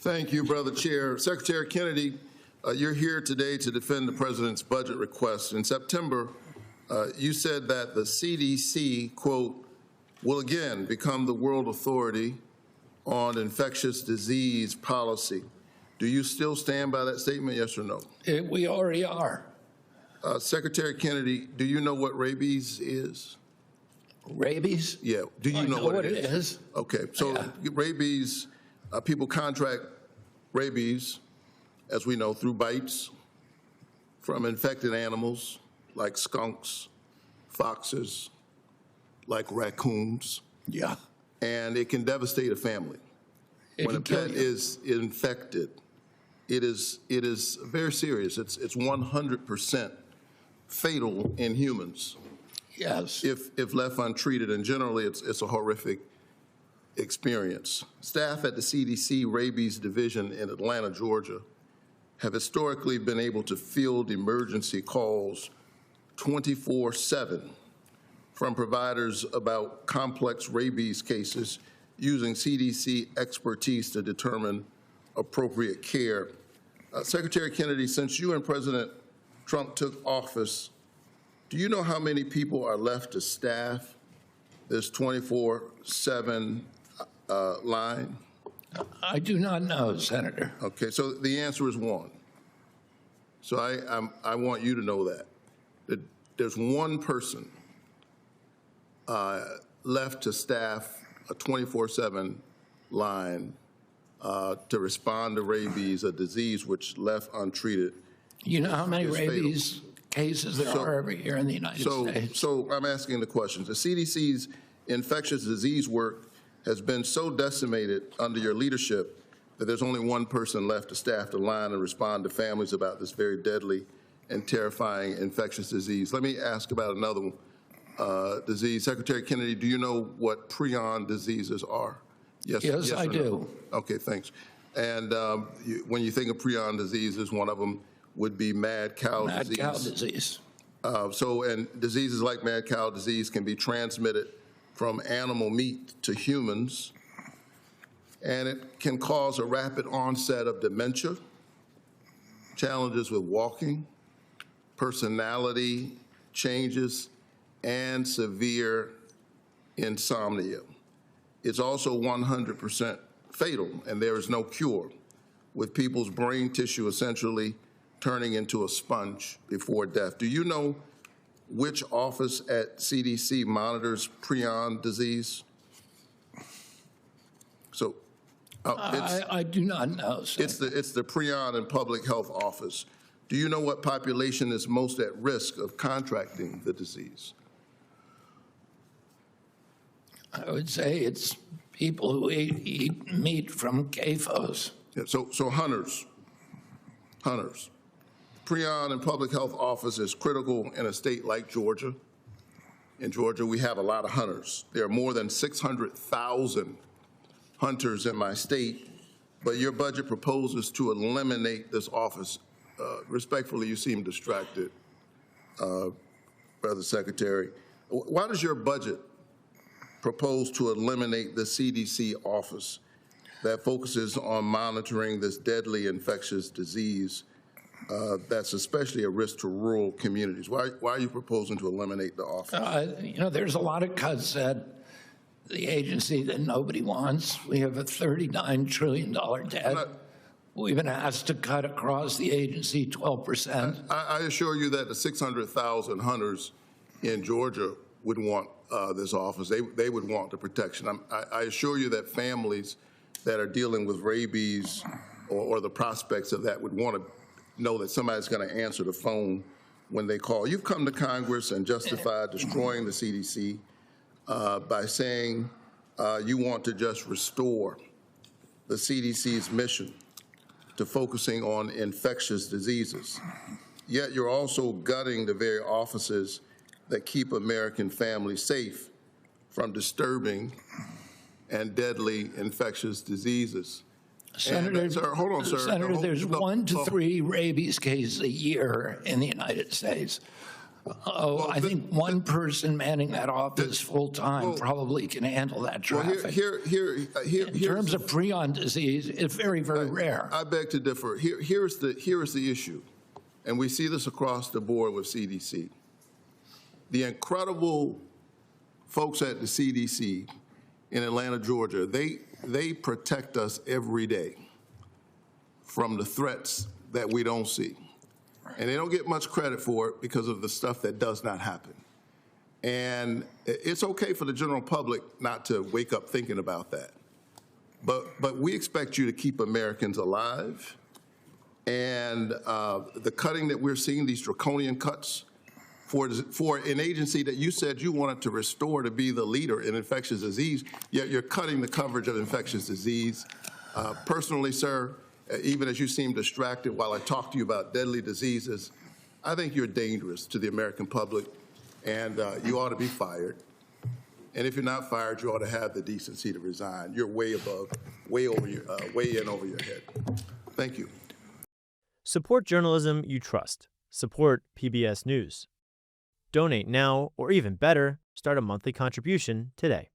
Thank you, Brother Chair. Secretary Kennedy, you're here today to defend the President's budget request. In September, you said that the CDC, quote, will again become the world authority on infectious disease policy. Do you still stand by that statement, yes or no? We already are. Secretary Kennedy, do you know what rabies is? Rabies? Yeah. Do you know what it is? Okay. So Yeah. Rabies, people contract rabies, as we know, through bites from infected animals like skunks, foxes, like raccoons. Yeah. And it can devastate a family. When a pet is infected, it is very serious. It's 100% fatal in humans. Yes. If left untreated, and generally it's a horrific experience. Staff at the CDC Rabies Division in Atlanta, Georgia, have historically been able to field emergency calls 24/7 from providers about complex rabies cases using CDC expertise to determine appropriate care. Secretary Kennedy, since you and President Trump took office, do you know how many people are left to staff this 24/7 line? I do not know, Senator. Okay, so the answer is one. So I want you to know that there's one person left to staff a 24/7 line to respond to rabies, a disease which left untreated. You know how many rabies cases there are every year in the United States? So I'm asking the questions. The CDC's infectious disease work has been so decimated under your leadership that there's only one person left to staff the line and respond to families about this very deadly and terrifying infectious disease. Let me ask about another disease. Secretary Kennedy, do you know what prion diseases are? Yes, I do. No? Okay, thanks. And when you think of prion diseases, one of them would be mad cow disease. Mad cow disease. And diseases like mad cow disease can be transmitted from animal meat to humans, and it can cause a rapid onset of dementia, challenges with walking, personality changes, and severe insomnia. It's also 100% fatal, and there is no cure, with people's brain tissue essentially turning into a sponge before death. Do you know which office at CDC monitors prion disease? So I do not know, Senator. it's the Prion and Public Health Office. Do you know what population is most at risk of contracting the disease? I would say it's people who eat meat from CAFOs. Yeah, so hunters. Prion and Public Health Office is critical in a state like Georgia. In Georgia, we have a lot of hunters. There are more than 600,000 hunters in my state, but your budget proposes to eliminate this office. Respectfully, you seem distracted, Brother Secretary. Why does your budget propose to eliminate the CDC office that focuses on monitoring this deadly infectious disease that's especially a risk to rural communities? Why are you proposing to eliminate the office? There's a lot of cuts at the agency that nobody wants. We have a $39 trillion debt. We've been asked to cut across the agency 12%. I assure you that the 600,000 hunters in Georgia would want this office. They would want the protection. I assure you that families that are dealing with rabies or the prospects of that would want to know that somebody's going to answer the phone when they call. You've come to Congress and justified destroying the CDC by saying you want to just restore the CDC's mission to focusing on infectious diseases. Yet you're also gutting the very offices that keep American families safe from disturbing and deadly infectious diseases. Senator, sir, hold on, sir. Senator, there's 1 to 3 rabies cases a year in the United States. Oh, I think one person manning that office full-time well- probably can handle that Well, traffic. In terms of prion disease, it's very, very rare. I beg to differ. Here is the issue, and we see this across the board with CDC. The incredible folks at the CDC in Atlanta, Georgia, they protect us every day from the threats that we don't see. And they don't get much credit for it because of the stuff that does not happen. And it's okay for the general public not to wake up thinking about that. But we expect you to keep Americans alive. And the cutting that we're seeing, these draconian cuts, for an agency that you said you wanted to restore to be the leader in infectious disease, yet you're cutting the coverage of infectious disease. Personally, sir, even as you seem distracted while I talk to you about deadly diseases, I think you're dangerous to the American public, and you ought to be fired. And if you're not fired, you ought to have the decency to resign. You're way above, way in over your head. Thank you. Support journalism you trust. Support PBS News. Donate now, or even better, start a monthly contribution today.